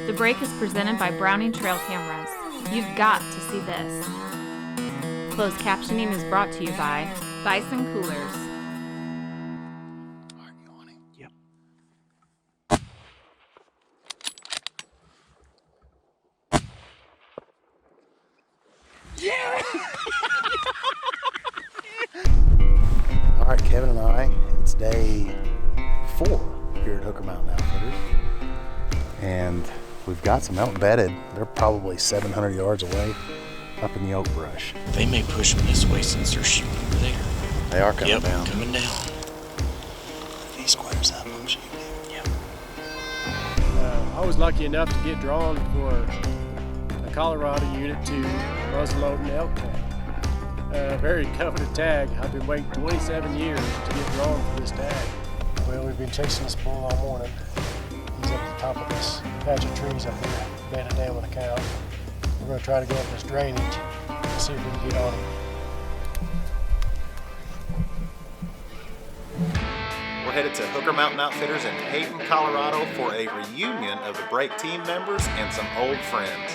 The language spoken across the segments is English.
The break is presented by Browning Trail Cameras. You've got to see this. Closed captioning is brought to you by Bison Coolers. Are you on it? Yep. Yeah! All right, Kevin and I, it's day 4 here at Hooker Mountain Outfitters. And we've got some out bedded. They're probably 700 yards away up in the oak brush. They may push them this way since they're shooting over there. They are coming down. Coming down. If he squares up, I'm shooting him. Yep. I was lucky enough to get drawn for a Colorado unit to muzzleload an elk tag. Very coveted tag. I've been waiting 27 years to get drawn for this tag. Well, we've been chasing this bull all morning. He's up at the top of this patch of trees up here, bedded down with a cow. We're going to try to go up this drainage and see if we can get on him. We're headed to Hooker Mountain Outfitters in Hayden, Colorado for a reunion of the break team members and some old friends.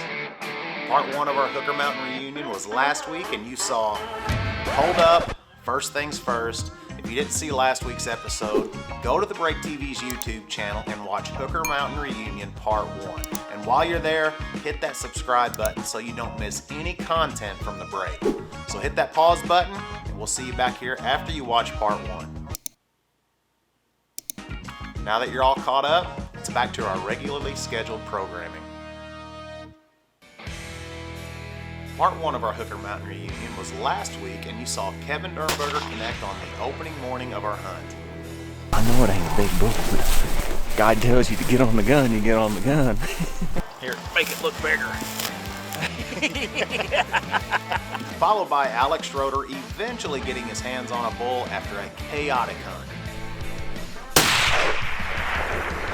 Part 1 of our Hooker Mountain reunion was last week, and you saw Hold Up, First Things First. If you didn't see last week's episode, go to the Break TV's YouTube channel and watch Hooker Mountain Reunion Part 1. And while you're there, hit that subscribe button so you don't miss any content from the break. So hit that pause button, and we'll see you back here after you watch Part 1. Now that you're all caught up, it's back to our regularly scheduled programming. Part 1 of our Hooker Mountain reunion was last week, and you saw Kevin Dirnberger connect on the opening morning of our hunt. I know it ain't a big bull, but God tells you to get on the gun, you get on the gun. Here, make it look bigger. Followed by Alex Schroeder eventually getting his hands on a bull after a chaotic hunt.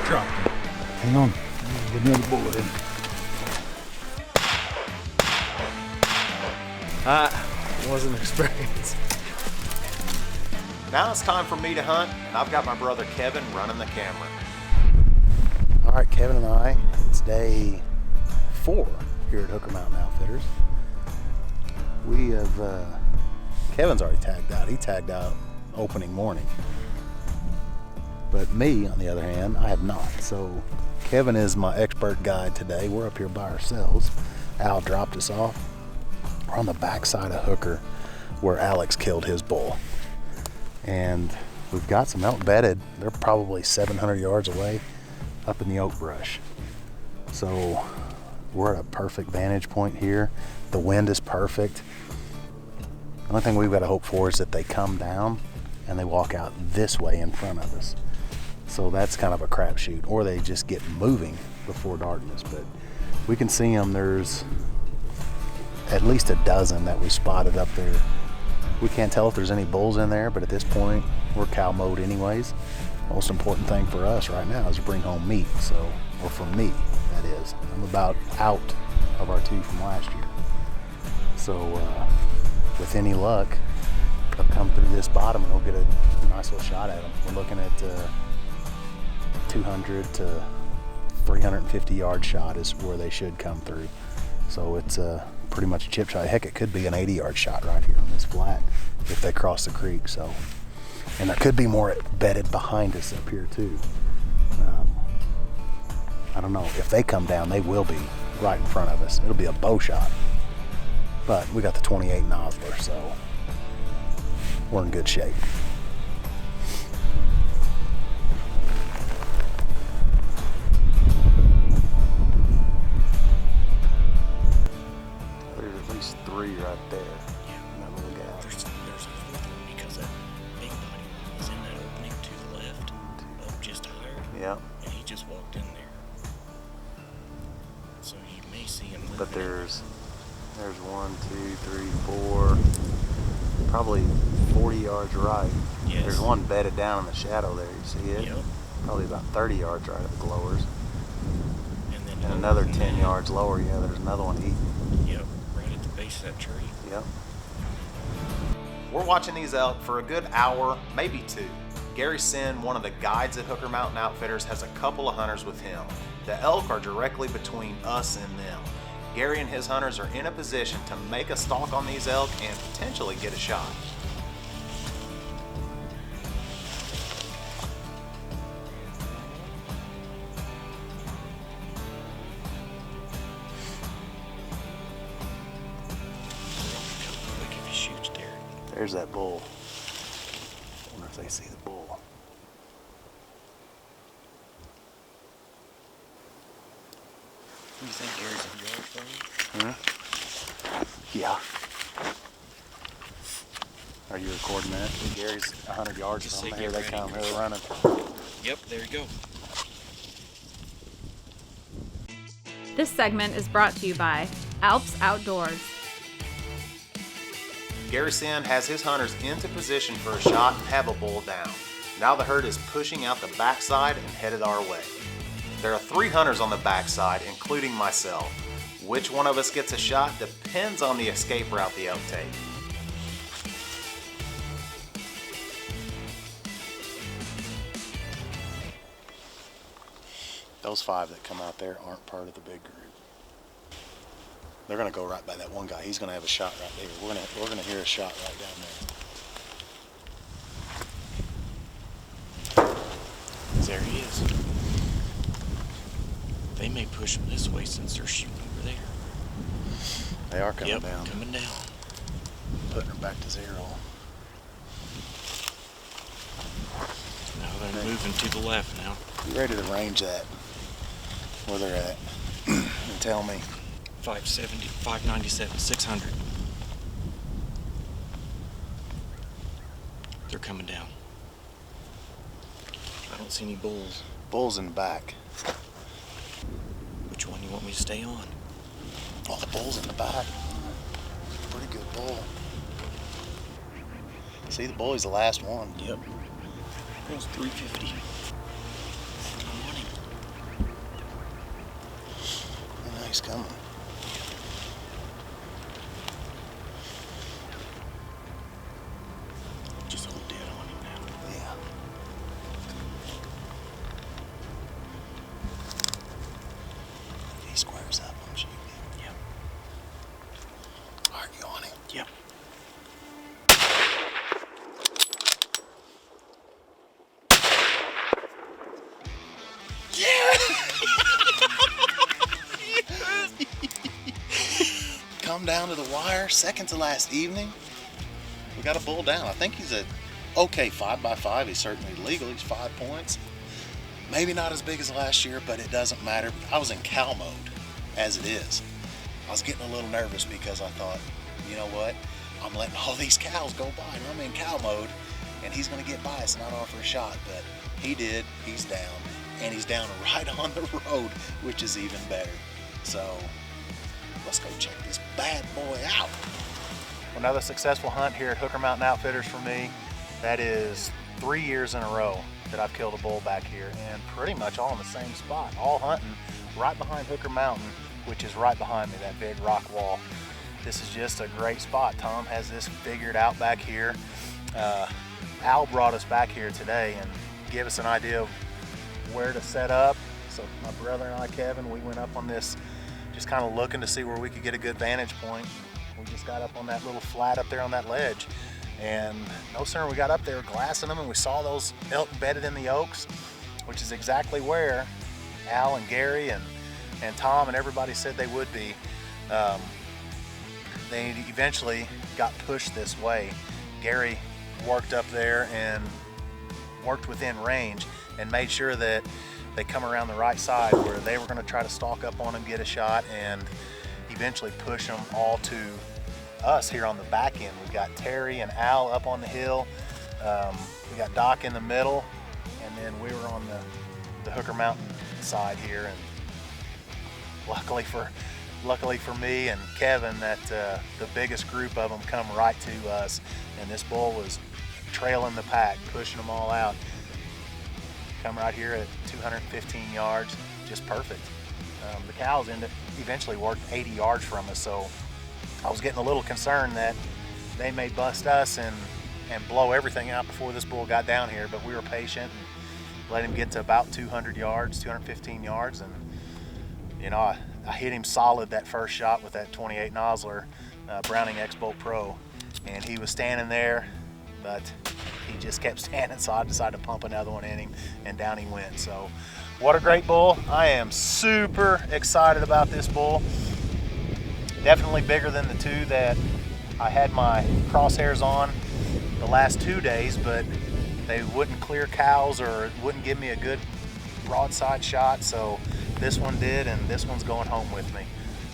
Drop. Hang on. Get another bullet in. Was an experience. Now it's time for me to hunt, and I've got my brother Kevin running the camera. All right, Kevin and I, it's day 4 here at Hooker Mountain Outfitters. We have, Kevin's already tagged out. He tagged out opening morning. But me, on the other hand, I have not. So Kevin is my expert guide today. We're up here by ourselves. Al dropped us off. We're on the backside of Hooker where Alex killed his bull. And we've got some elk bedded. They're probably 700 yards away up in the oak brush. So we're at a perfect vantage point here. The wind is perfect. The only thing we've got to hope for is that they come down and they walk out this way in front of us. So that's kind of a crapshoot, or they just get moving before darkness. But we can see them. There's at least a dozen that we spotted up there. We can't tell if there's any bulls in there, but at this point, we're cow mode anyways. Most important thing for us right now is to bring home meat. So, or for me, that is. I'm about out of our 2 from last year. So, with any luck, they'll come through this bottom and we'll get a nice little shot at them. We're looking at 200 to 350 yard shot is where they should come through. So it's pretty much a chip shot. Heck, it could be an 80 yard shot right here on this flat if they cross the creek. So, and there could be more bedded behind us up here too. I don't know. If they come down, they will be right in front of us. It'll be a bow shot. But we got the 28 Nosler, so we're in good shape. There's at least 3 right there. In that little gap. There's a fourth one because that big body was in that opening to the left, up just higher. Yeah. And he just walked in there. So you may see him moving. But there's 1, 2, 3, 4, probably 40 yards right. Yes. There's one bedded down in the shadow there, you see it? Yep. Probably about 30 yards right at the glowers. And then And another 10 yards lower, yeah, there's another one eating. Yep, right at the base of that tree. Yep. We're watching these elk for a good hour, maybe 2. Gary Senn, one of the guides at Hooker Mountain Outfitters, has a couple of hunters with him. The elk are directly between us and them. Gary and his hunters are in a position to make a stalk on these elk and potentially get a shot. Quick if he shoots there. There's that bull. I wonder if they see the bull. You think Gary's in yard from you? Yeah. Are you recording that? Gary's 100 yards Just from say me. Here get they ready. come. Here they're running. Yep, there you go. This segment is brought to you by Alps Outdoors. Gary Senn has his hunters into position for a shot and have a bull down. Now the herd is pushing out the backside and headed our way. There are 3 hunters on the backside, including myself. Which one of us gets a shot depends on the escape route the elk take. Those 5 that come out there aren't part of the big group. They're gonna go right by that one guy. He's gonna have a shot right there. We're gonna hear a shot right down there. There he is. They may push him this way since they're shooting over there. They are coming Yep, down. coming down. Putting her back to 0. Now they're moving to the left now. You ready to range that? Where they're at? And tell me. 570, 597, 600. They're coming down. I don't see any bulls. Bull's in the back. Which one you want me to stay on? Oh, the bull's in the back. Pretty good bull. See, the bull's the last one. Yep. Bull's 350. I'm on him. Yeah, he's coming. Just hold dead on him now. Yeah. He squares up. I'm shooting. Yep. Are you on him? Yep. Come down to the wire, second to last evening. We got a bull down. I think he's a okay 5x5. He's certainly legal. He's 5 points. Maybe not as big as last year, but it doesn't matter. I was in cow mode as it is. I was getting a little nervous because I thought, you know what? I'm letting all these cows go by and I'm in cow mode and he's gonna get by us and not offer a shot, but he did. He's down, and he's down right on the road, which is even better. So let's go check this bad boy out. Another successful hunt here at Hooker Mountain Outfitters for me. That is 3 years in a row that I've killed a bull back here, and pretty much all in the same spot, all hunting right behind Hooker Mountain, which is right behind me, that big rock wall. This is just a great spot. Tom has this figured out back here. Al brought us back here today and gave us an idea of where to set up. So my brother and I, Kevin, we went up on this, just kind of looking to see where we could get a good vantage point. We just got up on that little flat up there on that ledge, and no sooner we got up there glassing them and we saw those elk bedded in the oaks, which is exactly where Al and Gary and Tom and everybody said they would be. They eventually got pushed this way. Gary worked up there and worked within range and made sure that they come around the right side where they were going to try to stalk up on them, get a shot, and eventually push them all to us here on the back end. We've got Terry and Al up on the hill. We got Doc in the middle, and then we were on the Hooker Mountain side here. And luckily for me and Kevin, that the biggest group of them come right to us, and this bull was trailing the pack, pushing them all out. Come right here at 215 yards, just perfect. The cows eventually worked 80 yards from us, so I was getting a little concerned that they may bust us and blow everything out before this bull got down here, but we were patient and let him get to about 200 yards, 215 yards, and You know, I hit him solid that first shot with that 28 Nosler Browning X-Bolt Pro, and he was standing there, but he just kept standing, so I decided to pump another one in him, and down he went. So what a great bull. I am super excited about this bull. Definitely bigger than the two that I had my crosshairs on the last 2 days, but they wouldn't clear cows or wouldn't give me a good broadside shot, so this one did, and this one's going home with me.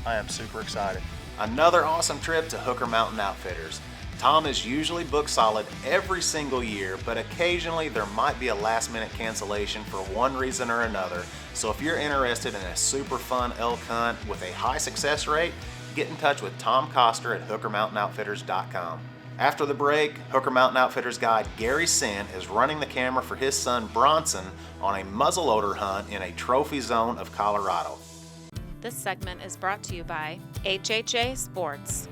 I am super excited. Another awesome trip to Hooker Mountain Outfitters. Tom is usually booked solid every single year, but occasionally there might be a last-minute cancellation for one reason or another. So if you're interested in a super fun elk hunt with a high success rate, get in touch with Tom Coster at hookermountainoutfitters.com. After the break, Hooker Mountain Outfitters guide Gary Senn is running the camera for his son Bronson on a muzzleloader hunt in a trophy zone of Colorado. This segment is brought to you by HHA Sports.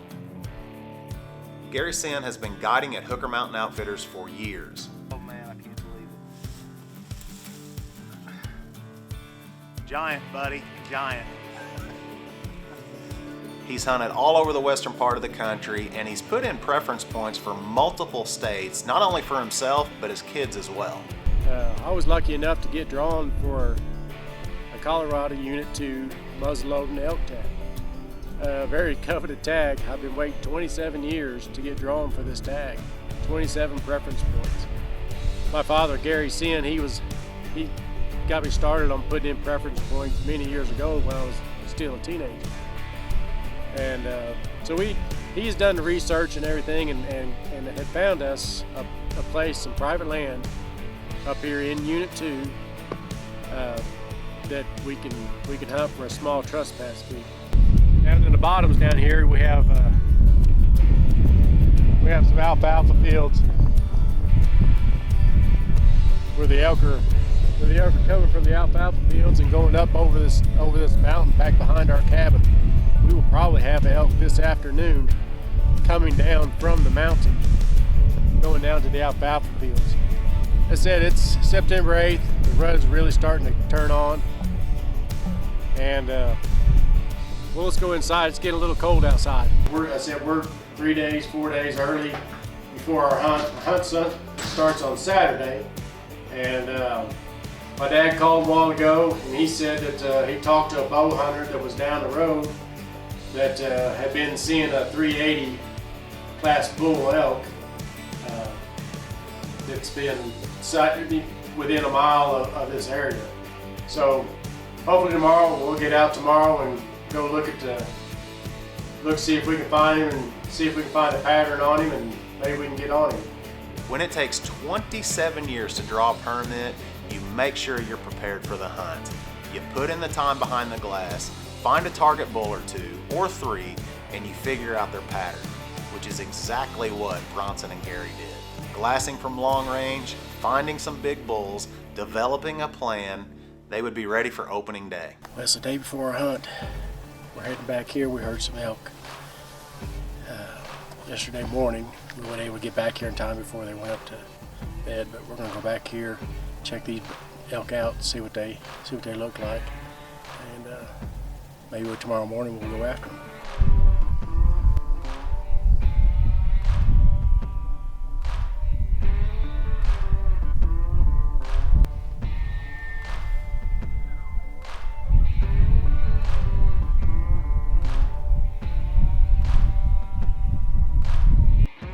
Gary Senn has been guiding at Hooker Mountain Outfitters for years. Oh man, I can't believe it. Giant, buddy, giant. He's hunted all over the western part of the country, and he's put in preference points for multiple states, not only for himself, but his kids as well. I was lucky enough to get drawn for a Colorado Unit 2 muzzleloading elk tag. A very coveted tag. I've been waiting 27 years to get drawn for this tag. 27 preference points. My father, Gary Senn, he got me started on putting in preference points many years ago when I was still a teenager. And so he's done the research and everything, and had found us a place, some private land up here in Unit 2 that we can hunt for a small trespass fee. Down in the bottoms down here we have some alfalfa fields where the elk are coming from the alfalfa fields and going up over this mountain back behind our cabin. We will probably have elk this afternoon coming down from the mountain, going down to the alfalfa fields. As I said, it's September 8th. The rut's really starting to turn on. And well, let's go inside. It's getting a little cold outside. We're 4 days early before our hunt. Our hunt starts on Saturday. And my dad called a while ago, and he said that he talked to a bow hunter that was down the road that had been seeing a 380 class bull elk that's been within a mile of this area. So hopefully tomorrow we'll get out tomorrow and go see if we can find him and see if we can find a pattern on him, and maybe we can get on him. When it takes 27 years to draw a permit, you make sure you're prepared for the hunt. You put in the time behind the glass, find a target bull or 2 or 3, and you figure out their pattern, which is exactly what Bronson and Gary did. Glassing from long range, finding some big bulls, developing a plan. They would be ready for opening day. Well, it's the day before our hunt. We're heading back here. We heard some elk yesterday morning. We weren't able to get back here in time before they went up to bed, but we're gonna go back here, check these elk out, see what they look like, and maybe tomorrow morning we'll go after them.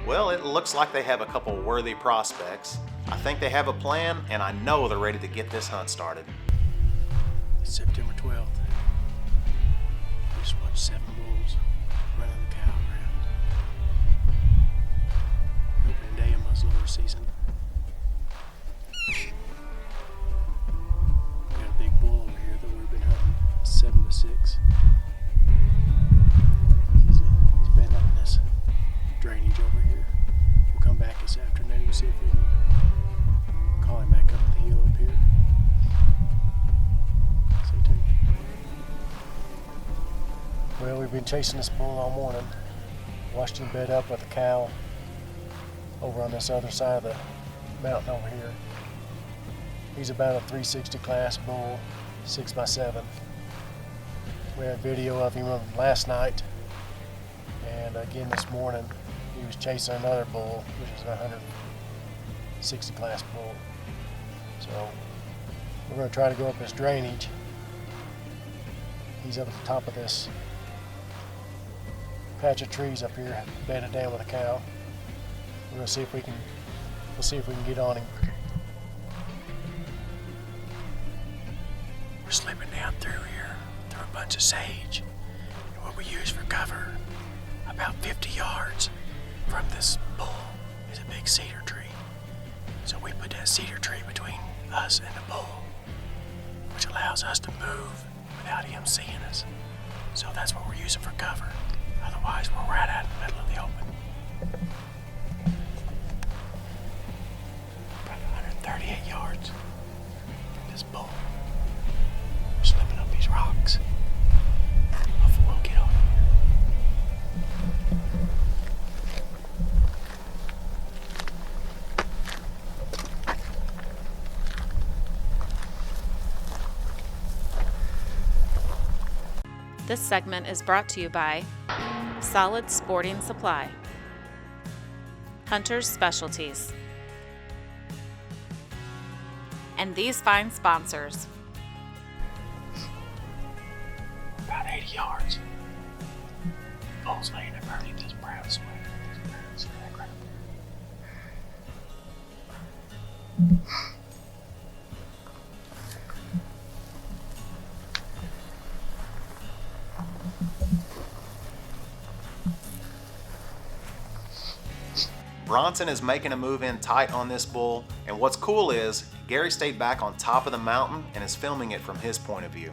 Well, it looks like they have a couple worthy prospects. I think they have a plan, and I know they're ready to get this hunt started. It's September 12th. We just watched 7 bulls running the cow around. Opening day of muzzleloader season. We got a big bull over here that we've been hunting, 7 to 6. He's been up in this drainage over here. We'll come back this afternoon and see if we can call him back up the hill up here. Stay tuned. Well, we've been chasing this bull all morning. Watched him bed up with a cow over on this other side of the mountain over here. He's about a 360 class bull, 6x7. We had video of him last night, and again this morning he was chasing another bull, which is a 160 class bull. So we're going to try to go up this drainage. He's up at the top of this patch of trees up here, bedded down with a cow. We're going to see if we can. We'll see if we can get on him. We're slipping down through here, through a bunch of sage. And what we use for cover, about 50 yards from this bull, is a big cedar tree. So we put that cedar tree between us and the bull, which allows us to move without him seeing us. So that's what we're using for cover. Otherwise, we're right out in the middle of the open. About 138 yards from this bull. We're slipping up these rocks. Hopefully we'll get on here. This segment is brought to you by Solid Sporting Supply, Hunter's Specialties, and these fine sponsors. About 80 yards. Bull's laying underneath this brown swing. See that crap? Bronson is making a move in tight on this bull, and what's cool is Gary stayed back on top of the mountain and is filming it from his point of view.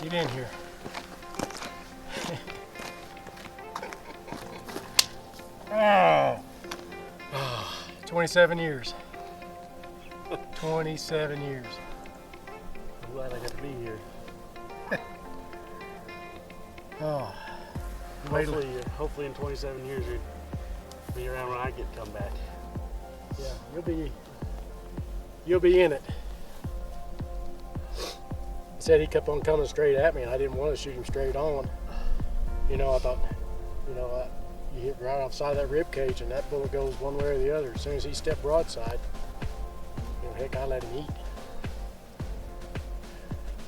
Get in here. Oh. 27 years. 27 years. I'm glad I got to be here. Oh. Hopefully in 27 years you'll be around when I get to come back. Yeah, you'll be in it. He said he kept on coming straight at me, and I didn't want to shoot him straight on. You know, I thought, you hit right offside that rib cage, and that bullet goes one way or the other. As soon as he stepped broadside, heck, I let him eat.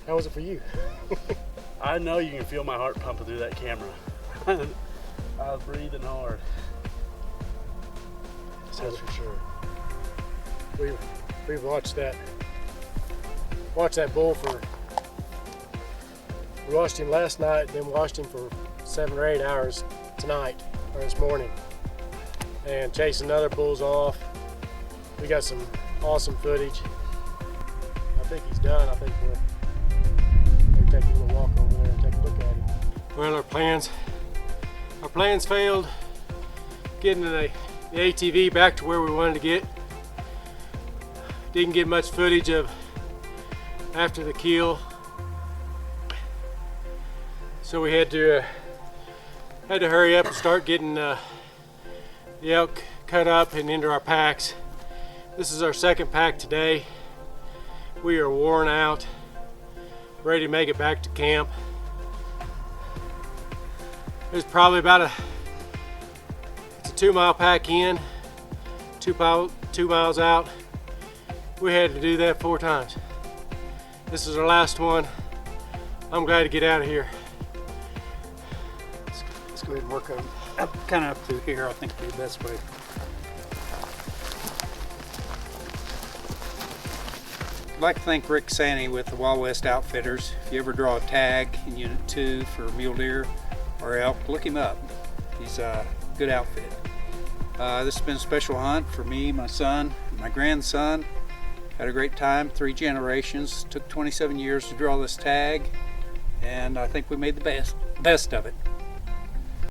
How was it for you? I know you can feel my heart pumping through that camera. I was breathing hard. That's for sure. We watched that bull we watched him last night, then watched him for 7 or 8 hours tonight or this morning and chasing other bulls off. We got some awesome footage. I think he's done. I think we'll maybe take a little walk over there and take a look at him. Well, our plans failed. Getting the ATV back to where we wanted to get. Didn't get much footage of after the kill, so we had to hurry up and start getting the elk cut up and into our packs. This is our second pack today. We are worn out, ready to make it back to camp. There's probably about it's a 2-mile pack in, 2 miles out. We had to do that 4 times. This is our last one. I'm glad to get out of here. Let's go ahead and work up kind of up through here. I think would be the best way. I'd like to thank Rick Sanney with the Wild West Outfitters. If you ever draw a tag in Unit 2 for mule deer or elk, look him up. He's a good outfit. This has been a special hunt for me, my son, and my grandson. Had a great time, 3 generations. Took 27 years to draw this tag, and I think we made the best of it.